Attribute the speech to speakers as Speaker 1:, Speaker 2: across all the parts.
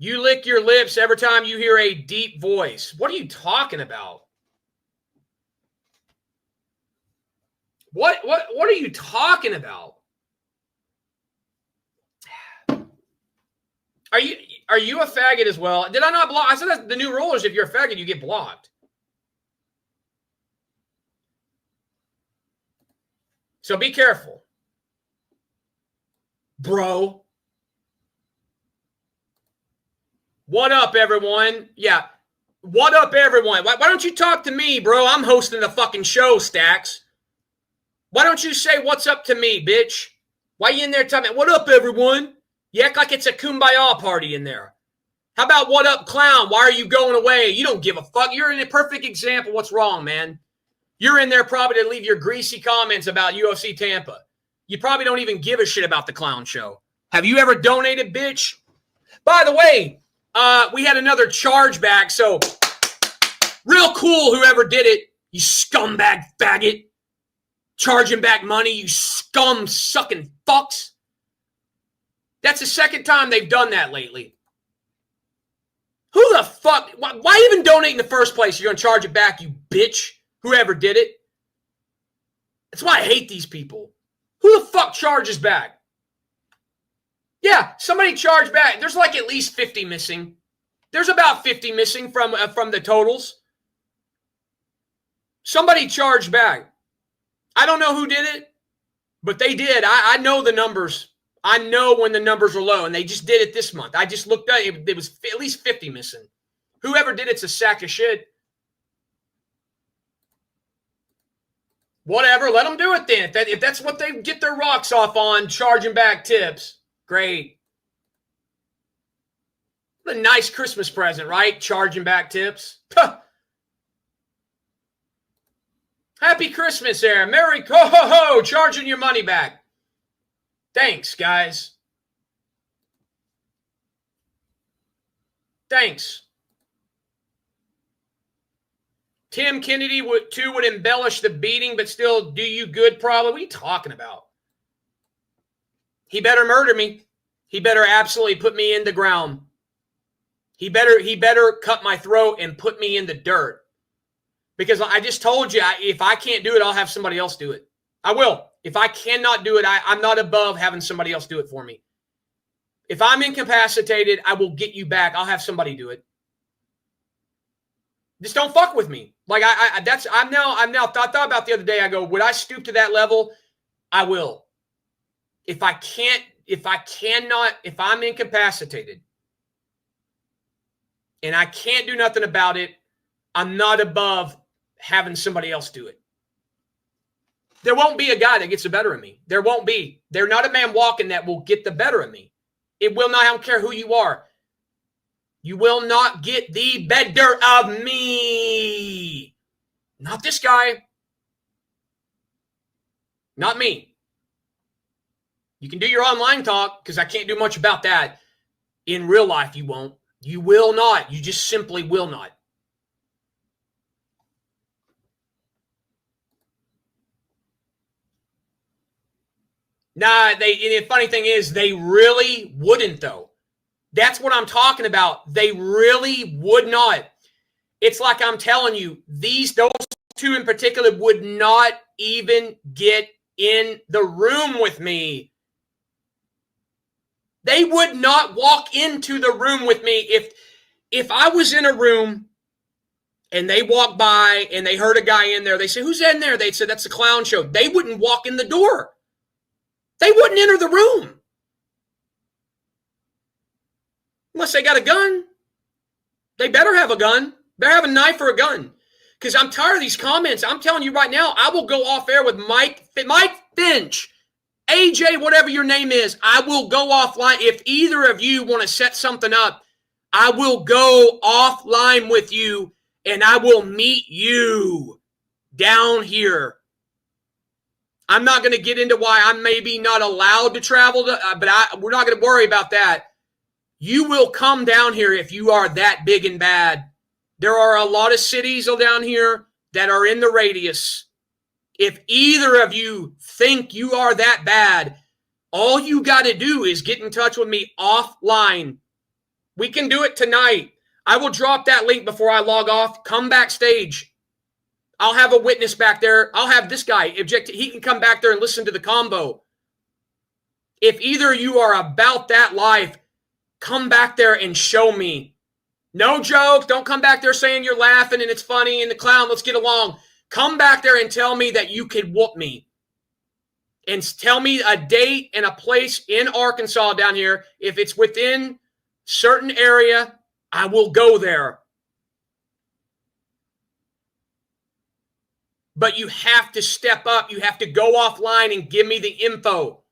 Speaker 1: You lick your lips every time you hear a deep voice. What are you talking about? What are you talking about? Are you a faggot as well? Did I not block? I said that the new rule is if you're a faggot, you get blocked. So be careful. Bro. What up, everyone? Yeah. What up, everyone? Why don't you talk to me, bro? I'm hosting the fucking show, Stacks. Why don't you say what's up to me, bitch? Why you in there talking, what up, everyone? You act like it's a kumbaya party in there. How about what up, clown? Why are you going away? You don't give a fuck. You're in a perfect example. What's wrong, man? You're in there probably to leave your greasy comments about UFC Tampa. You probably don't even give a shit about the clown show. Have you ever donated, bitch? By the way, we had another chargeback, so real cool whoever did it, you scumbag faggot. Charging back money, you scum-sucking fucks. That's the second time they've done that lately. Who the fuck? Why even donate in the first place? You're going to charge it back, you bitch. Whoever did it. That's why I hate these people. Who the fuck charges back? Yeah, somebody charged back. There's like at least 50 missing. There's about 50 missing from the totals. Somebody charged back. I don't know who did it, but they did. I know the numbers. I know when the numbers are low, and they just did it this month. I just looked at it. It was at least 50 missing. Whoever did it's a sack of shit. Whatever, let them do it then. If that's what they get their rocks off on, charging back tips, great. What a nice Christmas present, right? Charging back tips. Huh. Happy Christmas, Aaron. Merry ho-ho-ho, charging your money back. Thanks, guys. Thanks. Tim Kennedy would embellish the beating, but still do you good probably. What are you talking about? He better murder me. He better absolutely put me in the ground. He better cut my throat and put me in the dirt. Because I just told you, if I can't do it, I'll have somebody else do it. I will. If I cannot do it, I'm not above having somebody else do it for me. If I'm incapacitated, I will get you back. I'll have somebody do it. Just don't fuck with me. Like I'm now thought about the other day. I go, would I stoop to that level? I will. If I'm incapacitated and I can't do nothing about it, I'm not above having somebody else do it. There won't be a guy that gets the better of me. There won't be. There's not a man walking that will get the better of me. It will not. I don't care who you are. You will not get the better of me. Not this guy. Not me. You can do your online talk because I can't do much about that. In real life, you won't. You will not. You just simply will not. Nah, the funny thing is they really wouldn't, though. That's what I'm talking about. They really would not. It's like I'm telling you, those two in particular would not even get in the room with me. They would not walk into the room with me. If I was in a room and they walked by and they heard a guy in there, they say, who's in there? They said, that's the clown show. They wouldn't walk in the door. They wouldn't enter the room. Unless they got a gun. They better have a gun. Better have a knife or a gun. Because I'm tired of these comments. I'm telling you right now, I will go off air with Mike Finch, AJ, whatever your name is. I will go offline. If either of you want to set something up, I will go offline with you and I will meet you down here. I'm not going to get into why I'm maybe not allowed to travel, but we're not going to worry about that. You will come down here if you are that big and bad. There are a lot of cities down here that are in the radius. If either of you think you are that bad, all you got to do is get in touch with me offline. We can do it tonight. I will drop that link before I log off. Come backstage. I'll have a witness back there. I'll have this guy object. He can come back there and listen to the combo. If either of you are about that life, come back there and show me. No jokes. Don't come back there saying you're laughing and it's funny and the clown, let's get along. Come back there and tell me that you could whoop me. And tell me a date and a place in Arkansas down here. If it's within certain area, I will go there. But you have to step up. You have to go offline and give me the info.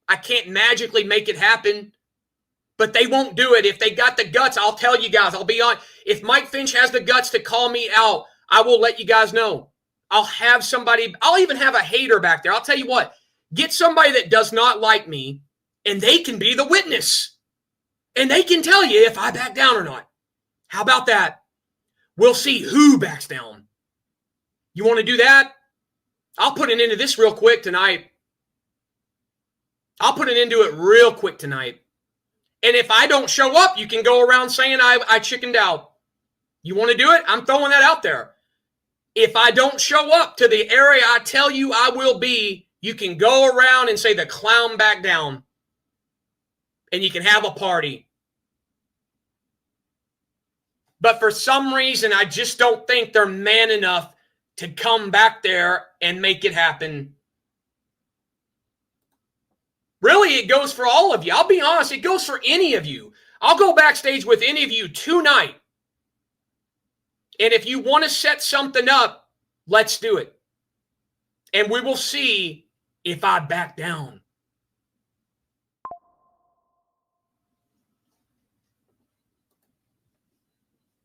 Speaker 1: I can't magically make it happen. But they won't do it. If they got the guts, I'll tell you guys. I'll be on. If Mike Finch has the guts to call me out, I will let you guys know. I'll have somebody. I'll even have a hater back there. I'll tell you what. Get somebody that does not like me, and they can be the witness. And they can tell you if I back down or not. How about that? We'll see who backs down. You want to do that? I'll put an end to this real quick tonight. I'll put an end to it real quick tonight. And if I don't show up, you can go around saying I chickened out. You want to do it? I'm throwing that out there. If I don't show up to the area I tell you I will be, you can go around and say the clown back down. And you can have a party. But for some reason, I just don't think they're man enough to come back there and make it happen. Really, it goes for all of you. I'll be honest, it goes for any of you. I'll go backstage with any of you tonight. And if you want to set something up, let's do it. And we will see if I back down.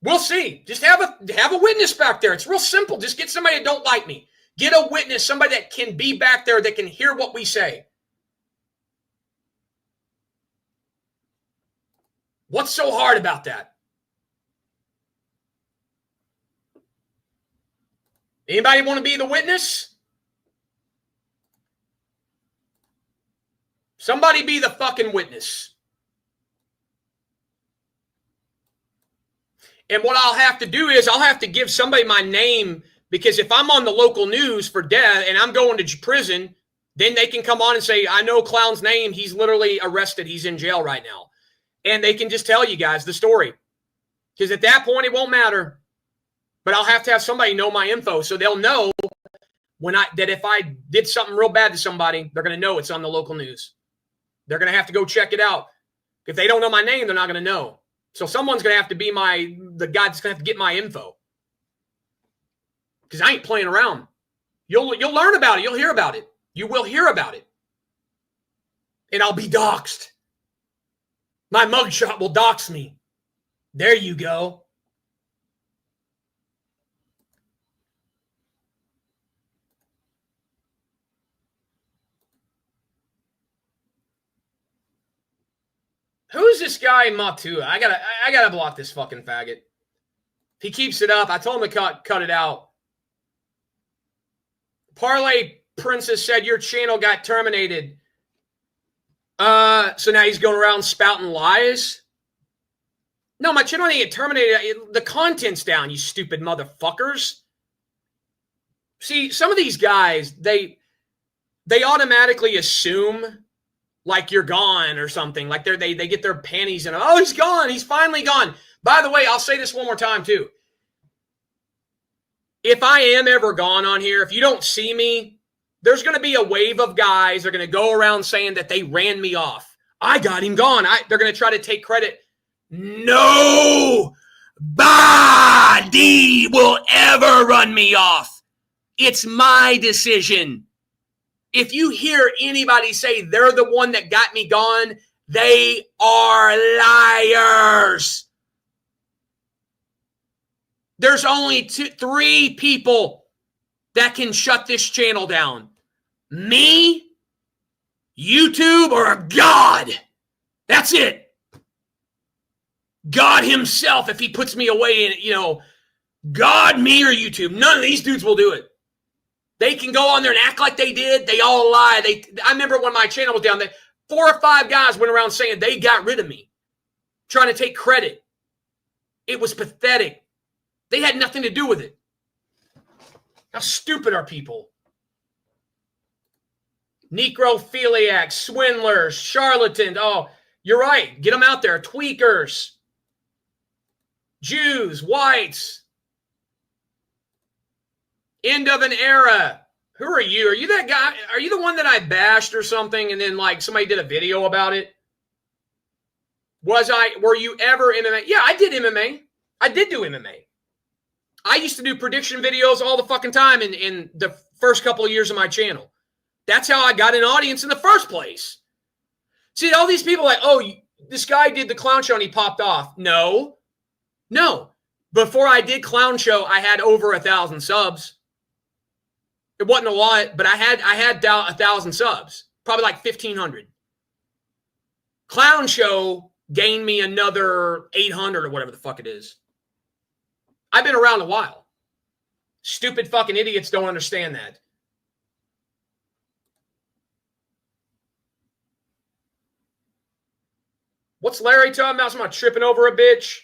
Speaker 1: We'll see. Just have a witness back there. It's real simple. Just get somebody that don't like me. Get a witness, somebody that can be back there, that can hear what we say. What's so hard about that? Anybody want to be the witness? Somebody be the fucking witness. And what I'll have to do is I'll have to give somebody my name, because if I'm on the local news for death and I'm going to prison, then they can come on and say, I know Clown's name. He's literally arrested. He's in jail right now. And they can just tell you guys the story. Because at that point, it won't matter. But I'll have to have somebody know my info so they'll know that if I did something real bad to somebody, they're going to know it's on the local news. They're going to have to go check it out. If they don't know my name, they're not going to know. So someone's going to have to be the guy that's going to have to get my info. Because I ain't playing around. You'll learn about it. You'll hear about it. You will hear about it. And I'll be doxxed. My mugshot will dox me. There you go. Who's this guy Matua? I gotta block this fucking faggot. If he keeps it up, I told him to cut it out. Parlay Princess said your channel got terminated. So now he's going around spouting lies? No, my channel didn't get terminated. The content's down, you stupid motherfuckers. See, some of these guys, they automatically assume like you're gone or something. Like they get their panties in. Oh, he's gone. He's finally gone. By the way, I'll say this one more time too. If I am ever gone on here, if you don't see me, there's going to be a wave of guys that are going to go around saying that they ran me off. I got him gone. They're going to try to take credit. Nobody will ever run me off. It's my decision. If you hear anybody say they're the one that got me gone, they are liars. There's only 3 people that can shut this channel down. Me, YouTube, or God. That's it. God himself, if he puts me away in, God, me, or YouTube. None of these dudes will do it. They can go on there and act like they did. They all lie. I remember when my channel was down there, 4 or 5 guys went around saying they got rid of me. trying to take credit. It was pathetic. They had nothing to do with it. How stupid are people? Necrophiliacs, swindlers, charlatans. Oh, you're right. Get them out there. Tweakers. Jews, whites. End of an era. Who are you? Are you that guy? Are you the one that I bashed or something and then like somebody did a video about it? Were you ever MMA? Yeah, I did MMA. I did do MMA. I used to do prediction videos all the fucking time in the first couple of years of my channel. That's how I got an audience in the first place. See, all these people like, oh, this guy did the clown show and he popped off. No. Before I did clown show, I had over 1,000 subs. It wasn't a lot, but I had 1,000 subs, probably like 1,500. Clown show gained me another 800 or whatever the fuck it is. I've been around a while. Stupid fucking idiots don't understand that. What's Larry talking about? Somebody tripping over a bitch?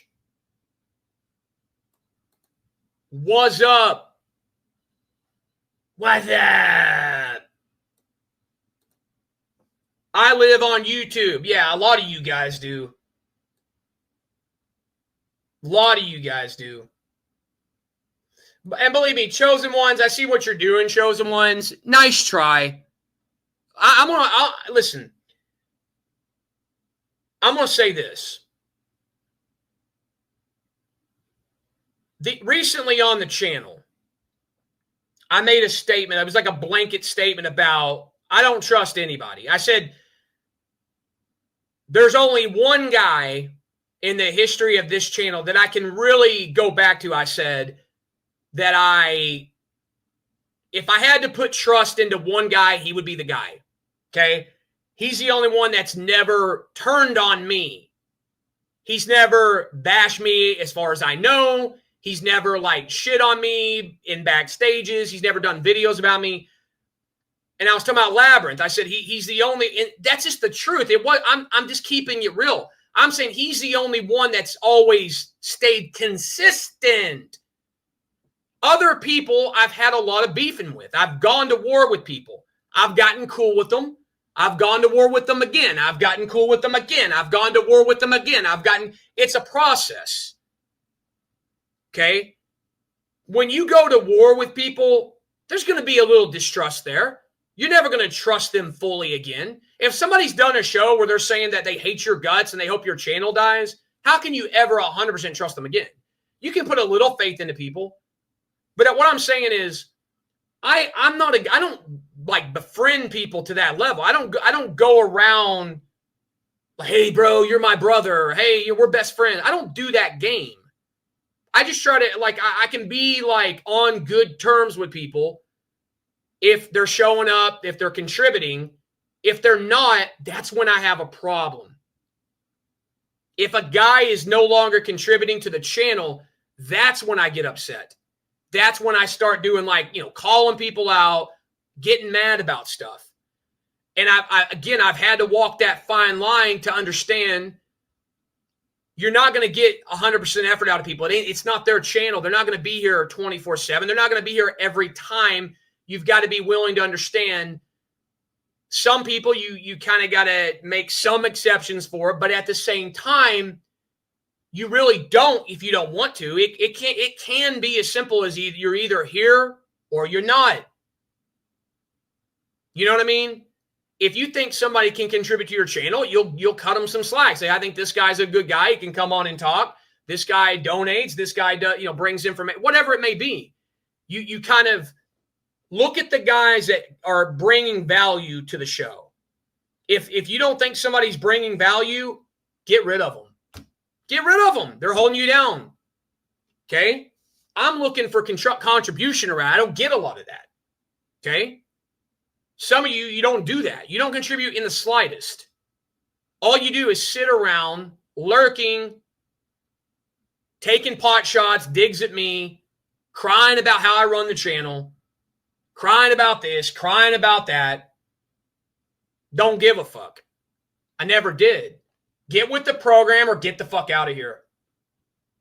Speaker 1: What's up? What's up? I live on YouTube. Yeah, a lot of you guys do. A lot of you guys do. And believe me, chosen ones, I see what you're doing, chosen ones. Nice try. Listen. I'm going to say this. Recently on the channel, I made a statement. It was like a blanket statement about, I don't trust anybody. I said, there's only one guy in the history of this channel that I can really go back to. I said that if I had to put trust into one guy, he would be the guy. Okay? He's the only one that's never turned on me. He's never bashed me as far as I know. He's never like shit on me in backstages. He's never done videos about me. And I was talking about Labyrinth. I said he's the only, and that's just the truth. I'm just keeping it real. I'm saying he's the only one that's always stayed consistent. Other people I've had a lot of beefing with. I've gone to war with people. I've gotten cool with them. I've gone to war with them again. I've gotten cool with them again. I've gone to war with them again. It's a process. Okay? When you go to war with people, there's going to be a little distrust there. You're never going to trust them fully again. If somebody's done a show where they're saying that they hate your guts and they hope your channel dies, how can you ever 100% trust them again? You can put a little faith into people. But what I'm saying is, I don't like befriend people to that level. I don't go around like, hey, bro, you're my brother. Hey, we're best friends. I don't do that game. I just try to, like, I can be, like, on good terms with people if they're showing up, if they're contributing. If they're not, that's when I have a problem. If a guy is no longer contributing to the channel, that's when I get upset. That's when I start doing, like, calling people out, getting mad about stuff. And I've had to walk that fine line to understand you're not going to get 100% effort out of people. It's not their channel. They're not going to be here 24/7. They're not going to be here every time. You've got to be willing to understand some people you kind of got to make some exceptions for, but at the same time, you really don't if you don't want to. It can be as simple as you're either here or you're not. You know what I mean? If you think somebody can contribute to your channel, you'll cut them some slack. Say, I think this guy's a good guy. He can come on and talk. This guy donates. This guy does, brings information. Whatever it may be, you kind of look at the guys that are bringing value to the show. If you don't think somebody's bringing value, get rid of them. Get rid of them. They're holding you down. Okay? I'm looking for contribution around. I don't get a lot of that. Okay? Some of you don't do that. You don't contribute in the slightest. All you do is sit around, lurking, taking pot shots, digs at me, crying about how I run the channel, crying about this, crying about that. Don't give a fuck. I never did. Get with the program or get the fuck out of here.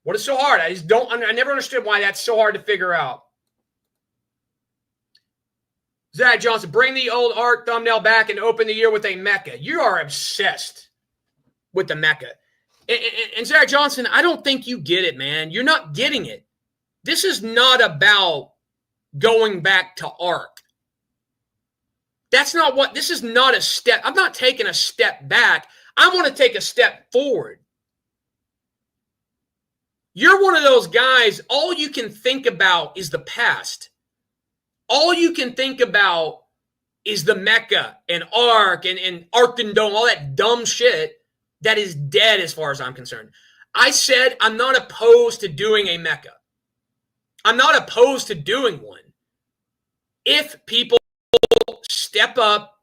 Speaker 1: What is so hard? I never understood why that's so hard to figure out. Zach Johnson, bring the old art thumbnail back and open the year with a Mecca. You are obsessed with the Mecca. And Zach Johnson, I don't think you get it, man. You're not getting it. This is not about going back to ARC. That's not what, this is not a step. I'm not taking a step back. I want to take a step forward. You're one of those guys, all you can think about is the past. All you can think about is the Mecca and ARC and Arc and Dome, all that dumb shit that is dead as far as I'm concerned. I said I'm not opposed to doing a Mecca. I'm not opposed to doing one. If people step up,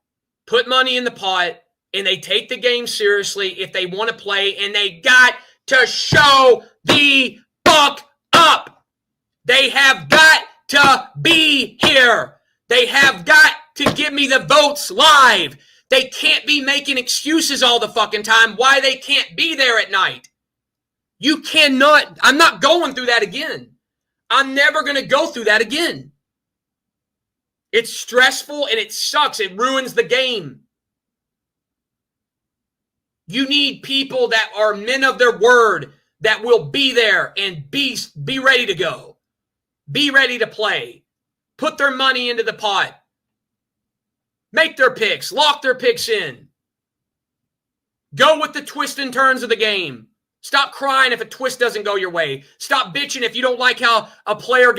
Speaker 1: put money in the pot, and they take the game seriously, if they want to play, and they got to show the fuck up. They have got to be here. They have got to give me the votes live. They can't be making excuses all the fucking time why they can't be there at night. You cannot. I'm not going through that again. I'm never going to go through that again. It's stressful and it sucks. It ruins the game. You need people that are men of their word, that will be there and be ready to go. Be ready to play. Put their money into the pot. Make their picks. Lock their picks in. Go with the twists and turns of the game. Stop crying if a twist doesn't go your way. Stop bitching if you don't like how a player